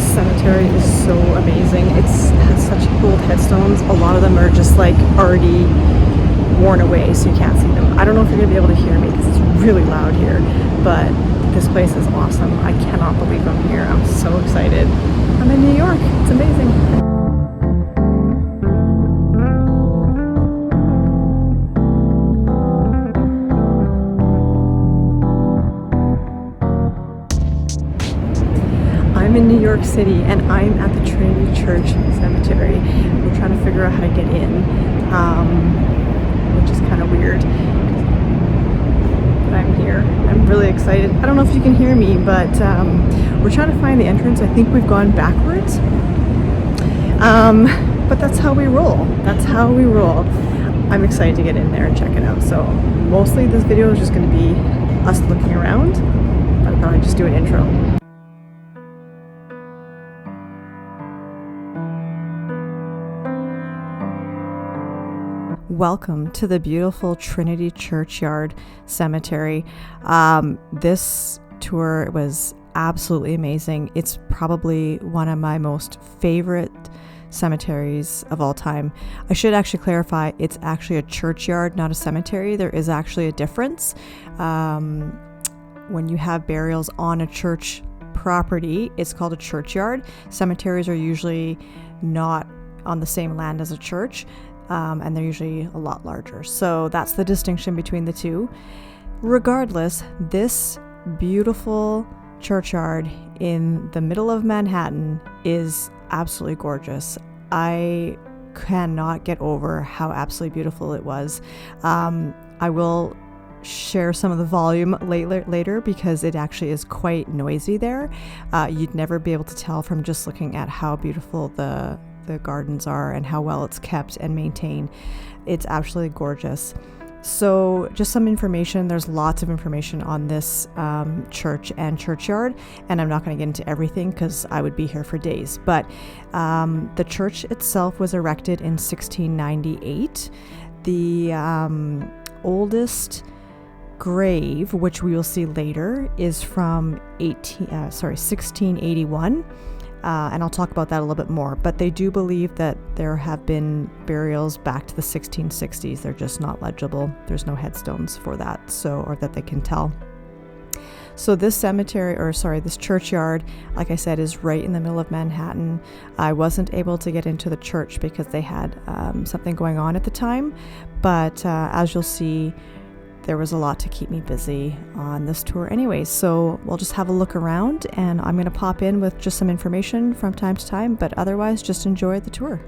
This cemetery is so amazing. It has such old headstones. A lot of them are just like already worn away, so you can't see them. I don't know if you're gonna be able to hear me because it's really loud here, but this place is awesome. I cannot believe I'm here. I'm so excited. I'm in New York. It's amazing. I'm in New York City and I'm at the Trinity Church Cemetery. We're trying to figure out how to get in, which is kind of weird. But I'm here. I'm really excited. I don't know if you can hear me, but we're trying to find the entrance. I think we've gone backwards. But that's how we roll. That's how we roll. I'm excited to get in there and check it out. So mostly this video is just going to be us looking around. I'll probably just do an intro. Welcome to the beautiful Trinity Churchyard Cemetery. This tour was absolutely amazing. It's probably one of my most favorite cemeteries of all time. I should actually clarify, it's actually a churchyard, not a cemetery. There is actually a difference. When you have burials on a church property, it's called a churchyard. Cemeteries are usually not on the same land as a church. And they're usually a lot larger. So that's the distinction between the two. Regardless, this beautiful churchyard in the middle of Manhattan is absolutely gorgeous. I cannot get over how absolutely beautiful it was. I will share some of the volume later because it actually is quite noisy there. You'd never be able to tell from just looking at how beautiful the gardens are and how well it's kept and maintained. It's absolutely gorgeous. So just some information. There's lots of information on this church and churchyard, and I'm not going to get into everything because I would be here for days. But the church itself was erected in 1698. The oldest grave, which we will see later, is from 1681. And I'll talk about that a little bit more, but they do believe that there have been burials back to the 1660s. They're just not legible. There's no headstones for that, or that they can tell. So this this churchyard, like I said, is right in the middle of Manhattan. I wasn't able to get into the church because they had something going on at the time, but as you'll see, there was a lot to keep me busy on this tour anyway, so we'll just have a look around, and I'm going to pop in with just some information from time to time, but otherwise just enjoy the tour.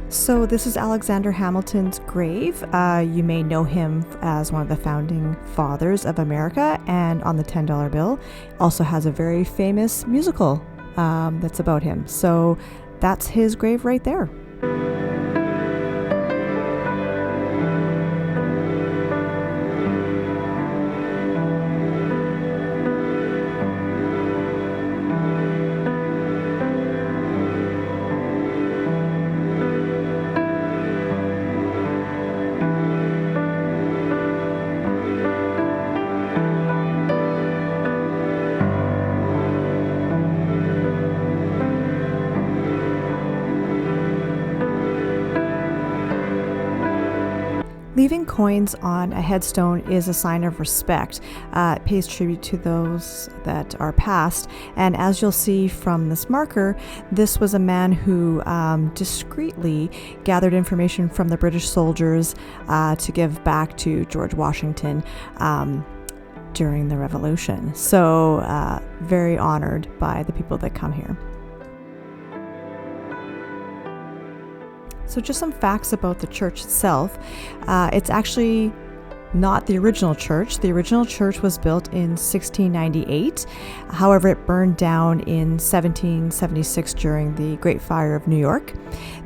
So this is Alexander Hamilton's grave. You may know him as one of the founding fathers of America, and on the $10 bill also has a very famous musical that's about him. So that's his grave right there. Leaving coins on a headstone is a sign of respect. It pays tribute to those that are past. And as you'll see from this marker, this was a man who discreetly gathered information from the British soldiers to give back to George Washington during the Revolution. So very honored by the people that come here. So just some facts about the church itself. It's actually not the original church. The original church was built in 1698. However, it burned down in 1776 during the Great Fire of New York.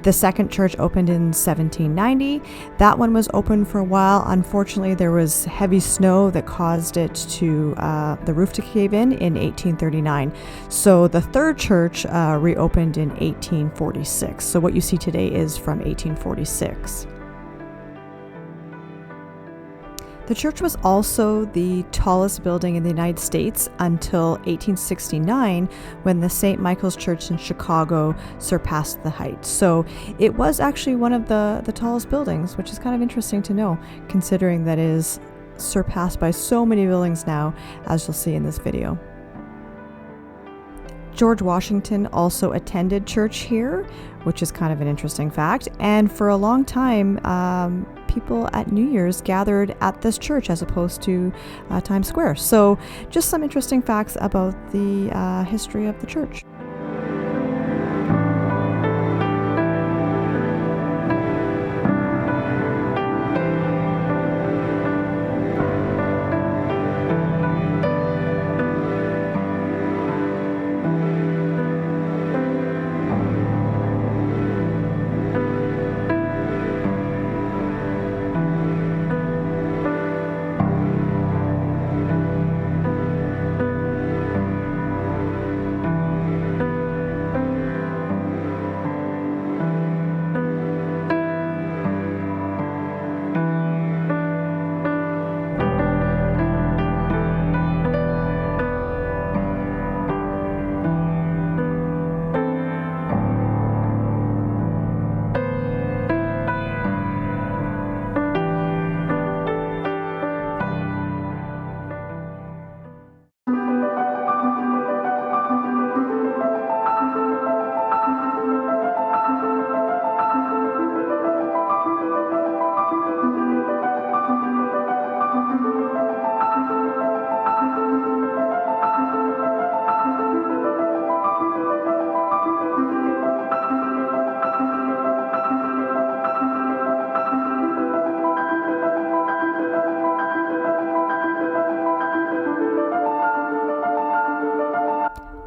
The second church opened in 1790. That one was open for a while. Unfortunately, there was heavy snow that caused it to the roof to cave in 1839. So the third church reopened in 1846. So what you see today is from 1846. The church was also the tallest building in the United States until 1869, when the St. Michael's Church in Chicago surpassed the height. So it was actually one of the tallest buildings, which is kind of interesting to know, considering that it is surpassed by so many buildings now, as you'll see in this video. George Washington also attended church here, which is kind of an interesting fact. And for a long time, people at New Year's gathered at this church as opposed to Times Square. So just some interesting facts about the history of the church.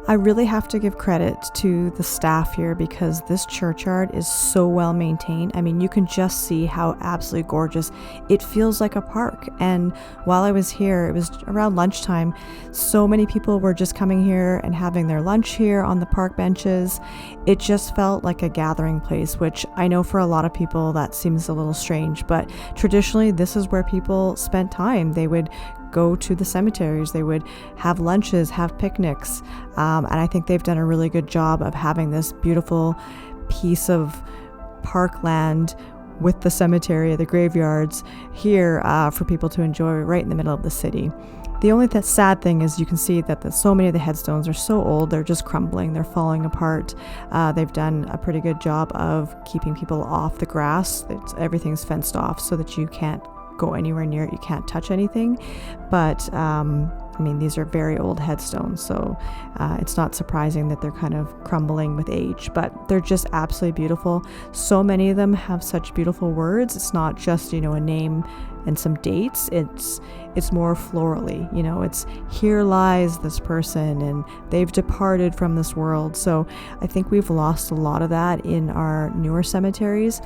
I really have to give credit to the staff here because this churchyard is so well maintained. I mean, you can just see how absolutely gorgeous. It feels like a park. And while I was here, it was around lunchtime. So many people were just coming here and having their lunch here on the park benches. It just felt like a gathering place, which I know for a lot of people that seems a little strange, but traditionally this is where people spent time. They would go to the cemeteries, they would have lunches, have picnics, and I think they've done a really good job of having this beautiful piece of parkland with the cemetery, the graveyards here for people to enjoy right in the middle of the city. The only sad thing is you can see that so many of the headstones are so old, they're just crumbling, they're falling apart. They've done a pretty good job of keeping people off the grass. Everything's fenced off so that you can't go anywhere near it, you can't touch anything. But I mean, these are very old headstones, so it's not surprising that they're kind of crumbling with age, but they're just absolutely beautiful. So many of them have such beautiful words. It's not just, a name and some dates. It's more florally, it's here lies this person and they've departed from this world. So I think we've lost a lot of that in our newer cemeteries.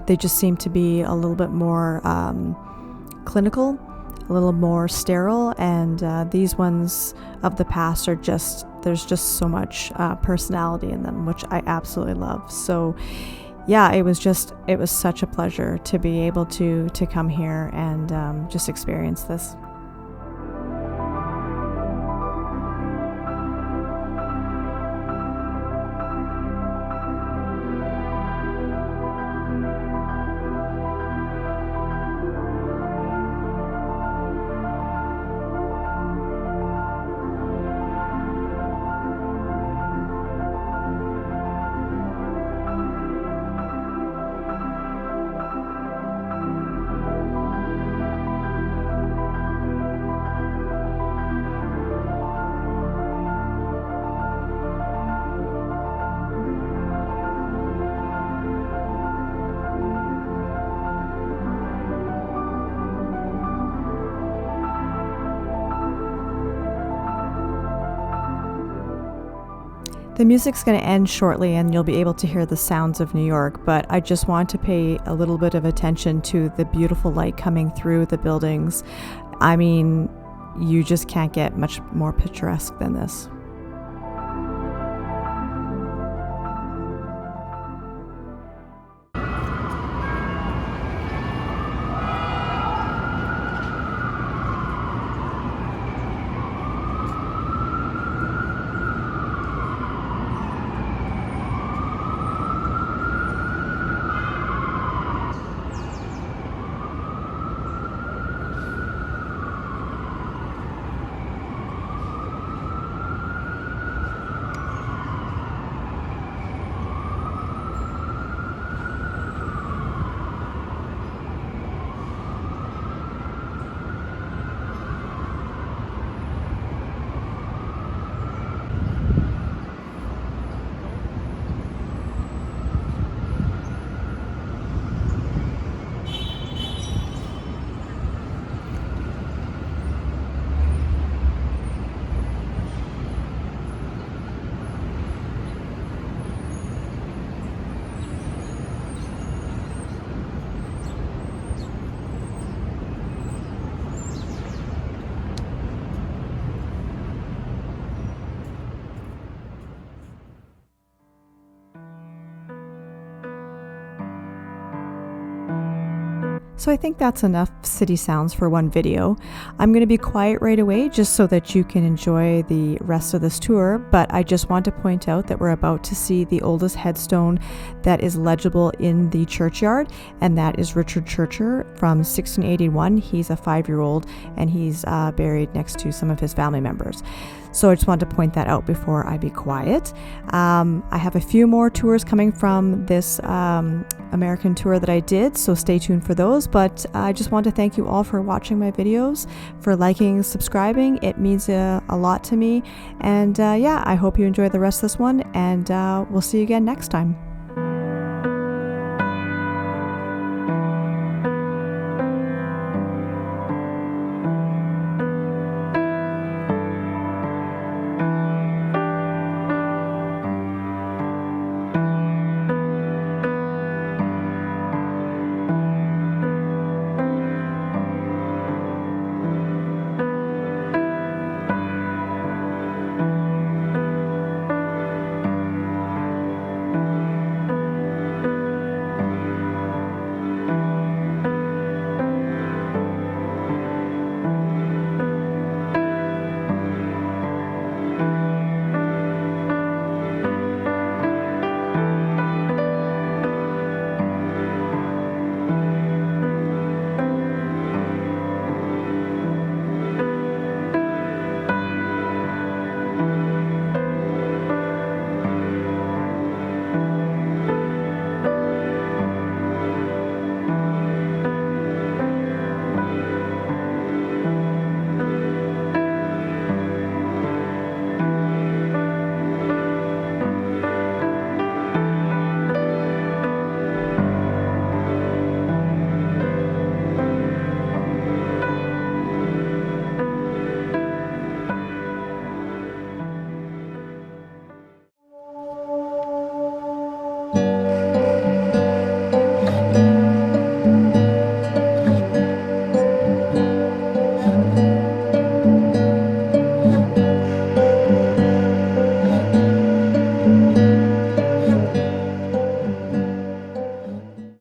They just seem to be a little bit more clinical, a little more sterile, and these ones of the past there's just so much personality in them, which I absolutely love. So yeah, it was such a pleasure to be able to come here and just experience this. The music's going to end shortly and you'll be able to hear the sounds of New York, but I just want to pay a little bit of attention to the beautiful light coming through the buildings. I mean, you just can't get much more picturesque than this. So I think that's enough city sounds for one video. I'm going to be quiet right away just so that you can enjoy the rest of this tour, but I just want to point out that we're about to see the oldest headstone that is legible in the churchyard, and that is Richard Churcher from 1681. He's a 5-year-old and he's buried next to some of his family members. So I just wanted to point that out before I be quiet. I have a few more tours coming from this American tour that I did, so stay tuned for those. But I just want to thank you all for watching my videos, for liking, subscribing. It means a lot to me. And yeah, I hope you enjoy the rest of this one, and we'll see you again next time.